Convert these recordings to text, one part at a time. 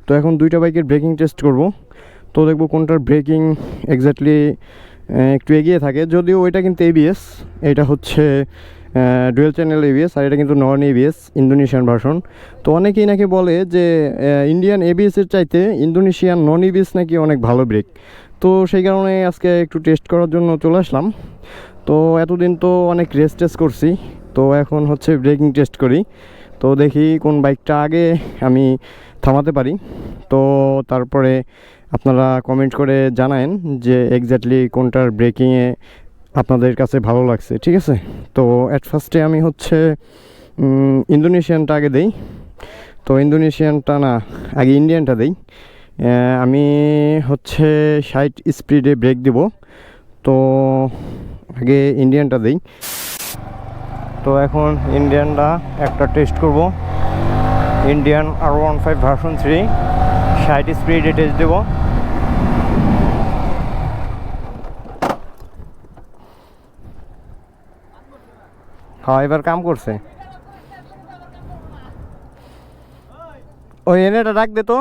তো এখন দুইটা বাইকের ব্রেকিং টেস্ট করব। তো দেখবো কোনটার ব্রেকিং এক্স্যাক্টলি একটু এগিয়ে থাকে। যদিও ওইটা কিন্তু এবিএস, এটা হচ্ছে ডুয়েল চ্যানেল এবিএস, আর এটা কিন্তু নন এবিএস ইন্দোনেশিয়ান ভার্সন। তো অনেকেই নাকি বলে যে ইন্ডিয়ান এবিএসের চাইতে ইন্দোনেশিয়ান নন এবিএস নাকি অনেক ভালো ব্রেক। তো সেই কারণে আজকে একটু টেস্ট করার জন্য চলে আসলাম। তো এতদিন তো অনেক রেস টেস্ট করছি, তো এখন হচ্ছে ব্রেকিং টেস্ট করি। তো দেখি কোন বাইকটা আগে আমি থামাতে পারি। তো তারপরে আপনারা কমেন্ট করে জানায়েন যে এক্স্যাক্টলি কোনটার ব্রেকিংয়ে আপনাদের কাছে ভালো লাগছে, ঠিক আছে? তো অ্যাট ফার্স্টে আমি হচ্ছে ইন্দোনেশিয়ানটা আগে দেই। তো ইন্দোনেশিয়ানটা না, আগে ইন্ডিয়ানটা দেই। আমি হচ্ছে 60 স্পিডে ব্রেক দিব। তো আগে ইন্ডিয়ানটা দেই। তো এখন ইন্ডিয়ানটা একটা টেস্ট করব। ইন্ডিয়ান R15 ভার্সন 3 60 স্পিডে টেস্ট দেব। হ্যাঁ, এবার কাম করছে। ওই এনেটা রাখ দে, তো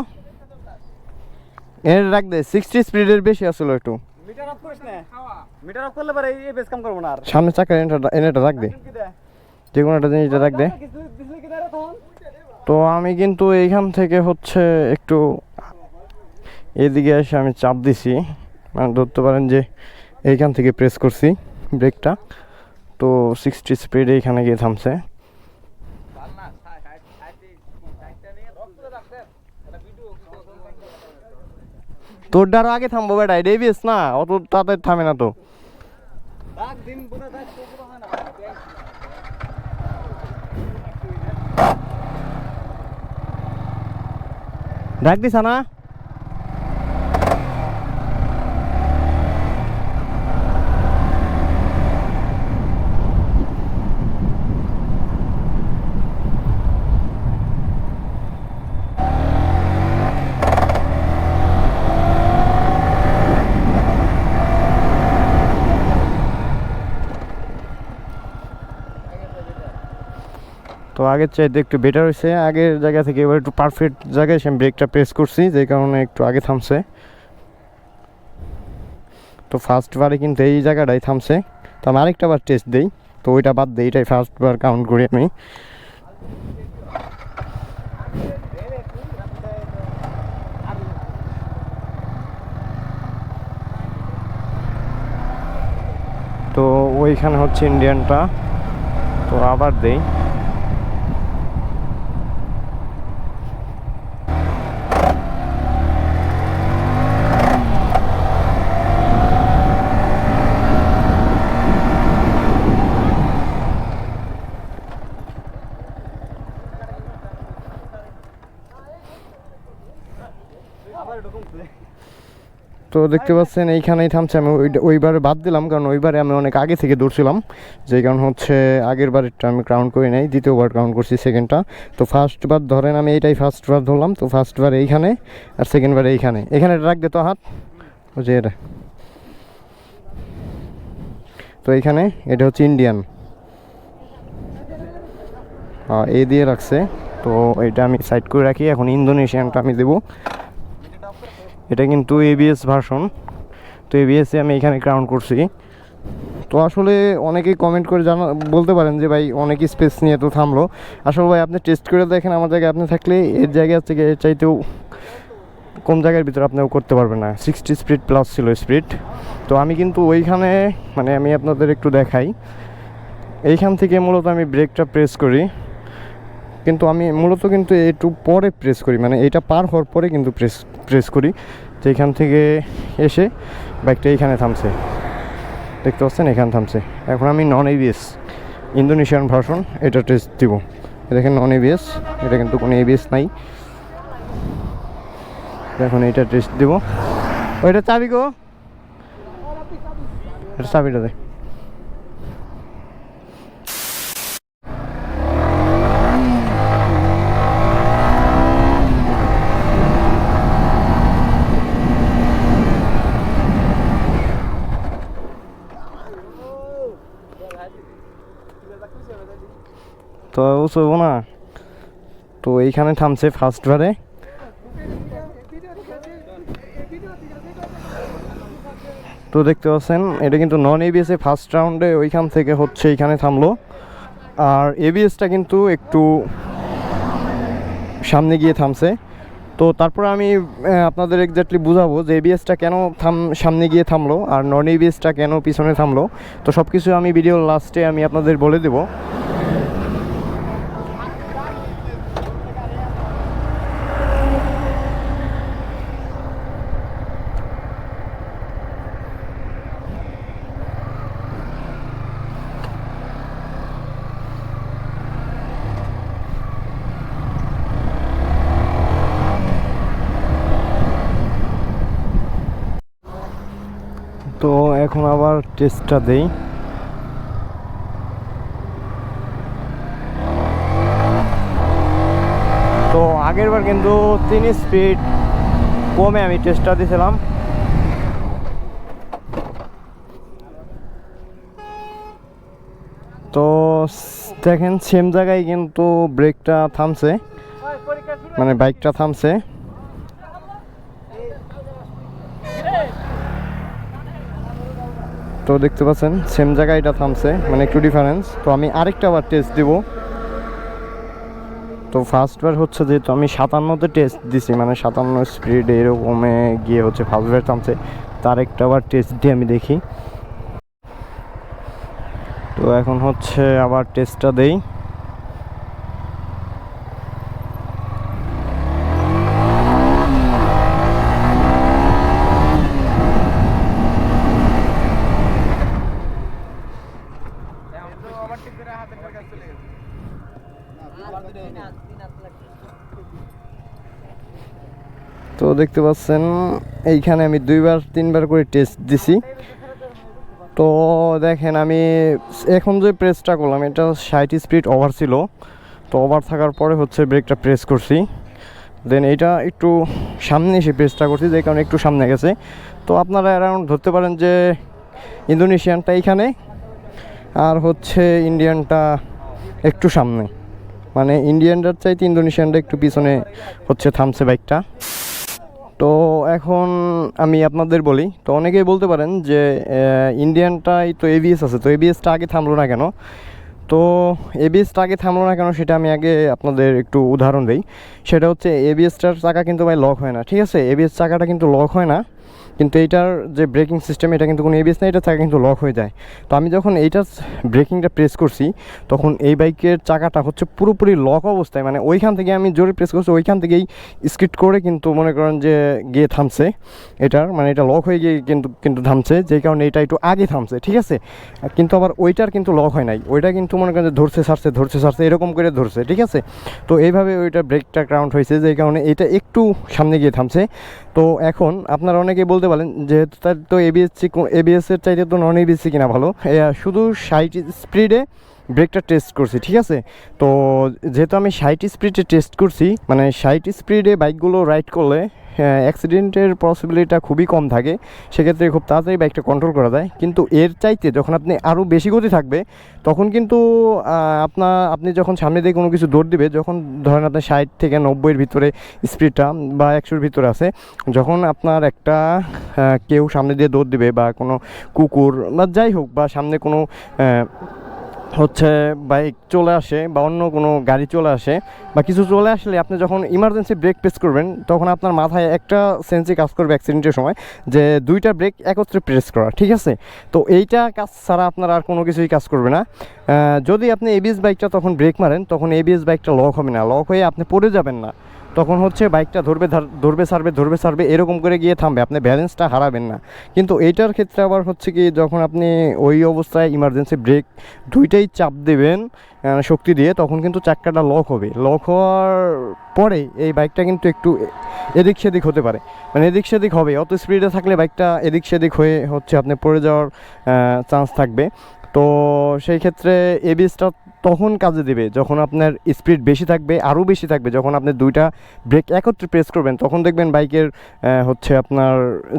এনেটা রাখ দে। 60 স্পিডের বেশি আসলো একটু। মিটার অফ করিস না, মিটার অফ করলে পরে এই বেস কাম করব না। আর সামনে চাকা এনেটা রাখ দে, যে কোনো একটা জিনিসটা রাখ দে। তো আমি কিন্তু এইখান থেকে হচ্ছে একটু এদিকে এসে আমি চাপ দিছি, মানে ধরতে পারেন যে এইখান থেকে প্রেস করছি ব্রেকটা। তো 60 স্পিডে এইখানে গিয়ে থামছে। তোর ডারও আগে থামবো বেটা, এটা এবিএস না, অত তাড়াতাড়ি থামে না তো। ডাক দিস না? তো আগের চাইতে একটু বেটার হয়েছে, আগের জায়গা থেকে এবার একটু পারফেক্ট জায়গায় এসে ব্রেকটা প্রেস করছি, যে কারণে একটু আগে থামছে। তো ফার্স্ট বারে কিন্তু এই জায়গাটাই থামছে। তো আমি আরেকটা বার টেস্ট দিই। তো ওইটা বাদ দিই, এটাই ফার্স্ট বার কাউন্ট করি আমি। তো ওইখানে হচ্ছে ইন্ডিয়ানটা। তো আবার দেই। তো দেখতে পাচ্ছেন এইখানেই থামছে। আমি ওইবারে বাদ দিলাম, কারণ ওইবারে আমি অনেক আগে থেকে দৌড়ছিলাম, যেই কারণ হচ্ছে আগের বারেরটা আমি কাউন্ট করি নাই, দ্বিতীয়বার কাউন্ট করছি, সেকেন্ডটা। তো ফার্স্টবার ধরেন আমি এইটাই ফার্স্টবার ধরলাম। তো ফার্স্টবার এইখানে, আর সেকেন্ডবার এইখানে। এখানে রাখ দে তো হাত, ও যে এটা। তো এইখানে এটা হচ্ছে ইন্ডিয়ান, এই দিয়ে রাখছে। তো এটা আমি সাইড করে রাখি। এখন ইন্দোনেশিয়ানটা আমি দেবো। এটা কিন্তু এবিএস ভার্সন। তো এবিএসে আমি এখানে কাউন্ট করছি। তো আসলে অনেকেই কমেন্ট করে বলতে পারেন যে ভাই অনেক স্পেস নিয়ে তো থামলো। আসলে ভাই আপনি টেস্ট করে দেখেন, আমার জায়গায় আপনি থাকলে এর জায়গা থেকে এর চাইতেও কম জায়গার ভিতরে আপনিও করতে পারবেন না। 60 স্পিড প্লাস ছিল স্পিড। তো আমি কিন্তু ওইখানে, মানে আমি আপনাদের একটু দেখাই, এইখান থেকে মূলত আমি ব্রেকটা প্রেস করি, কিন্তু আমি মূলত কিন্তু একটু পরে প্রেস করি, মানে এটা পার হওয়ার পরে কিন্তু প্রেস করি। তো এখান থেকে এসে বাইকটা এইখানে থামছে, দেখতে পাচ্ছেন এখানে থামছে। এখন আমি নন এবিএস ইন্দোনেশিয়ান ভার্সন এটা টেস্ট দিব। দেখেন নন এবিএস, এটা কিন্তু কোনো এবিএস নাই। এখন এটা টেস্ট দিব। ওইটা চাবি গো, এটা চাবিটা দে। তো বুঝবো না। তো এইখানে থামছে ফার্স্টবারে। তো দেখতে পাচ্ছেন এটা কিন্তু নন এবিএসে ফার্স্ট রাউন্ডে ওইখান থেকে হচ্ছে এইখানে থামলো, আর এবিএসটা কিন্তু একটু সামনে গিয়ে থামছে। তো তারপর আমি আপনাদের এক্স্যাক্টলি বুঝাবো যে এবিএসটা কেন সামনে গিয়ে থামলো আর নন এবিএসটা কেন পিছনে থামলো। তো সব কিছু আমি ভিডিওর লাস্টে আমি আপনাদের বলে দেবো। তো এখন আবার টেস্টটা দেই। তো আগেরবার কিন্তু 3 স্পিড কমে আমি টেস্টটা দিয়েছিলাম। তো দেখেন সেম জায়গায় কিন্তু ব্রেকটা থামছে, মানে বাইকটা থামছে। তো দেখতে পাচ্ছেন সেম জায়গায় এটা থামছে, মানে একটু ডিফারেন্স। তো আমি আরেকটা আবার টেস্ট দিব। তো ফার্স্টবার হচ্ছে যেহেতু আমি 57তে টেস্ট দিছি, মানে 57 স্পিডে এরকমে গিয়ে হচ্ছে ফার্স্টবার থামছে, তার একটা আবার টেস্ট দিয়ে আমি দেখি। তো এখন হচ্ছে আবার টেস্টটা দেই। তো দেখতে পাচ্ছেন এইখানে আমি 2-3বার করে টেস্ট দিছি। তো দেখেন আমি এখন যে প্রেসটা করলাম এটা 60 স্পিড ওভার ছিল। তো ওভার থাকার পরে হচ্ছে ব্রেকটা প্রেস করছি, দেন এইটা একটু সামনে এসে প্রেসটা করছি, যে কারণে একটু সামনে গেছে। তো আপনারা অ্যারাউন্ড ধরতে পারেন যে ইন্দোনেশিয়ানটা এইখানে আর হচ্ছে ইন্ডিয়ানটা একটু সামনে, মানে ইন্ডিয়ানটার চাইতে ইন্দোনেশিয়ানটা একটু পিছনে হচ্ছে থামছে বাইকটা। তো এখন আমি আপনাদের বলি, তো অনেকেই বলতে পারেন যে ইন্ডিয়ানটাই তো এবিএস আছে, তো এবিএসটা আগে থামলো না কেন? তো এবিএসটা আগে থামলো না কেন সেটা আমি আগে আপনাদের একটু উদাহরণ দিই। সেটা হচ্ছে এবিএসটার চাকা কিন্তু ভাই লক হয় না, ঠিক আছে? এবিএস চাকাটা কিন্তু লক হয় না, কিন্তু এইটার যে ব্রেকিং সিস্টেম এটা কিন্তু কোনো এবিএস না, এটা চাকা কিন্তু লক হয়ে যায়। তো আমি যখন এইটার ব্রেকিংটা প্রেস করছি তখন এই বাইকের চাকাটা হচ্ছে পুরোপুরি লক অবস্থায়, মানে ওইখান থেকে আমি জোরে প্রেস করছি, ওইখান থেকেই স্কিড করে কিন্তু মনে করেন যে গিয়ে থামছে এটার, মানে এটা লক হয়ে গিয়ে কিন্তু থামছে, যেই কারণে এটা একটু আগে থামছে, ঠিক আছে? কিন্তু আবার ওইটার কিন্তু লক হয় নাই, ওইটা কিন্তু মনে করেন যে ধরছে ছাড়ছে এরকম করে ধরছে, ঠিক আছে? তো এইভাবে ওইটা ব্রেকটা গ্রাউন্ড হয়েছে, যেই কারণে এটা একটু সামনে গিয়ে থামছে। তো এখন আপনারা অনেকেই বলতে পারেন যেহেতু তার তো এবিএসের চাইতে তো নন এবিএসসি কিনা ভালো, শুধু 60 স্পিডে ব্রেকটা টেস্ট করছি, ঠিক আছে? তো যেহেতু আমি 60 স্পিডে টেস্ট করছি, মানে 60 স্পিডে বাইকগুলো রাইড করলে অ্যাক্সিডেন্টের পসিবিলিটিটা খুবই কম থাকে, সেক্ষেত্রে খুব তাড়াতাড়ি বাইকটা কন্ট্রোল করা যায়। কিন্তু এর চাইতে যখন আপনি আরও বেশি গতি থাকবে তখন কিন্তু আপনি যখন সামনে দিয়ে কোনো কিছু দৌড় দিবে, যখন ধরেন আপনার 60 থেকে 90-এর ভিতরে স্পিডটা বা 100-এর ভিতরে আছে, যখন আপনার একটা কেউ সামনে দিয়ে দৌড় দিবে বা কোনো কুকুর বা যাই হোক, বা সামনে কোনো হচ্ছে বাইক চলে আসে বা অন্য কোনো গাড়ি চলে আসে বা কিছু চলে আসলে আপনি যখন ইমার্জেন্সি ব্রেক প্রেস করবেন তখন আপনার মাথায় একটা সেন্সই কাজ করবে অ্যাক্সিডেন্টের সময়, যে দুইটা ব্রেক একত্রে প্রেস করা, ঠিক আছে? তো এইটা কাজ ছাড়া আপনার আর কোনো কিছুই কাজ করবে না। যদি আপনি এবিএস বাইকটা তখন ব্রেক মারেন তখন এবিএস বাইকটা লক হবে না, লক হয়ে আপনি পড়ে যাবেন না, তখন হচ্ছে বাইকটা ধরবে ছাড়বে এরকম করে গিয়ে থামবে, আপনি ব্যালেন্সটা হারাবেন না। কিন্তু এইটার ক্ষেত্রে আবার হচ্ছে কি, যখন আপনি ওই অবস্থায় ইমার্জেন্সি ব্রেক দুইটাই চাপ দেবেন শক্তি দিয়ে, তখন কিন্তু চাক্কাটা লক হবে। লক হওয়ার পরে এই বাইকটা কিন্তু একটু এদিক সেদিক হতে পারে, মানে এদিক সেদিক হবে, অত স্পিডে থাকলে বাইকটা এদিক সেদিক হয়ে হচ্ছে আপনি পড়ে যাওয়ার চান্স থাকবে। তো সেই ক্ষেত্রে এবিএসটা তখন কাজে দেবে যখন আপনার স্পিড বেশি থাকবে, আরও বেশি থাকবে, যখন আপনি দুইটা ব্রেক একত্রে প্রেস করবেন তখন দেখবেন বাইকের হচ্ছে আপনার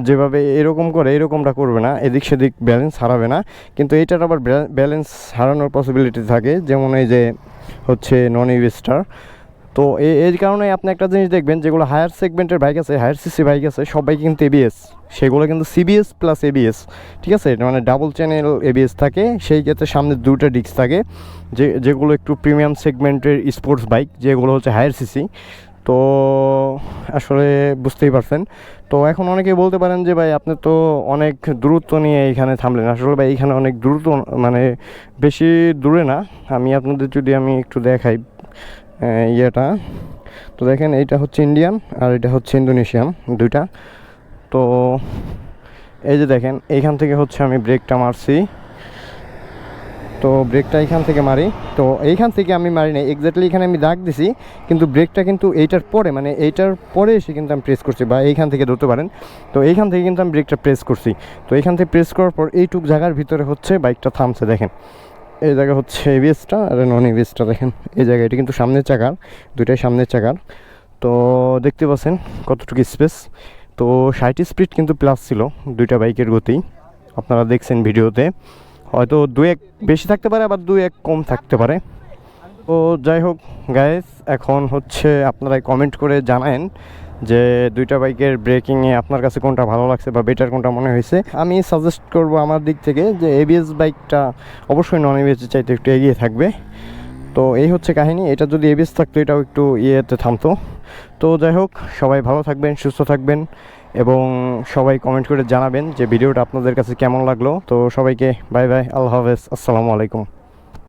যেভাবে এরকম করে এরকমটা করবে না, এদিক সেদিক ব্যালেন্স হারাবে না। কিন্তু এইটার আবার ব্যালেন্স হারানোর পসিবিলিটি থাকে, যেমন এই যে হচ্ছে নন এবিএসটার। তো এই কারণে আপনি একটা জিনিস দেখবেন, যেগুলো হায়ার সেগমেন্টের বাইক আছে, হায়ার সিসি বাইক আছে, সব বাইক কিন্তু এবিএস, সেগুলো কিন্তু সিবিএস প্লাস এবিএস, ঠিক আছে, মানে ডাবল চ্যানেল এবিএস থাকে। সেই ক্ষেত্রে সামনে দুটো ডিস্ক থাকে, যেগুলো একটু প্রিমিয়াম সেগমেন্টের স্পোর্টস বাইক, যেগুলো হচ্ছে হায়ার সিসি। তো আসলে বুঝতেই পারছেন। তো এখন অনেকেই বলতে পারেন যে ভাই আপনি তো অনেক দূরত্ব নিয়ে এইখানে থামলেন। আসলে ভাই এইখানে অনেক দূরত্ব, মানে বেশি দূরে না। আপনাদের যদি আমি একটু দেখাই ইয়েটা, তো দেখেন এইটা হচ্ছে ইন্ডিয়ান আর এটা হচ্ছে ইন্দোনেশিয়ান দুইটা। তো এই যে দেখেন এইখান থেকে হচ্ছে আমি ব্রেকটা মারছি, তো ব্রেকটা এইখান থেকে মারি। তো এইখান থেকে আমি মারি নাই এক্স্যাক্টলি, এখানে আমি দাগ দিছি, কিন্তু ব্রেকটা কিন্তু এইটার পরে, মানে এইটার পরে এসে কিন্তু আমি প্রেস করছি, বা এইখান থেকে ধরতে পারেন। তো এইখান থেকে কিন্তু আমি ব্রেকটা প্রেস করছি। তো এইখান থেকে প্রেস করার পর এইটুক জায়গার ভিতরে হচ্ছে বাইকটা থামছে। দেখেন এই জায়গা হচ্ছে এবিএসটা আর নন এবিএসটা, দেখেন এই জায়গায়, এটা কিন্তু সামনের চাকার, দুইটাই সামনের চাকার। তো দেখতে পাচ্ছেন কতটুকু স্পেস। তো 60 স্পিড কিন্তু প্লাস ছিল দুইটা বাইকের গতি, আপনারা দেখছেন ভিডিওতে। হয়তো 2-1 বেশি থাকতে পারে, আবার 2-1 কম থাকতে পারে। তো যাই হোক গাইস, এখন হচ্ছে আপনারা কমেন্ট করে জানায়েন যে দুইটা বাইকের ব্রেকিংয়ে আপনার কাছে কোনটা ভালো লাগছে বা বেটার কোনটা মনে হয়েছে। আমি সাজেস্ট করব আমার দিক থেকে যে এবিএস বাইকটা অবশ্যই নন এবিএস চাইতে একটু এগিয়ে থাকবে। তো এই হচ্ছে কাহিনী। এটা যদি এবিএস থাকতো এটাও একটু ইয়েতে থামতো। তো যাই হোক, সবাই ভালো থাকবেন, সুস্থ থাকবেন, এবং সবাই কমেন্ট করে জানাবেন যে ভিডিওটা আপনাদের কাছে কেমন লাগলো। তো সবাইকে বাই বাই, আল্লাহ হাফেজ, আসসালামু আলাইকুম।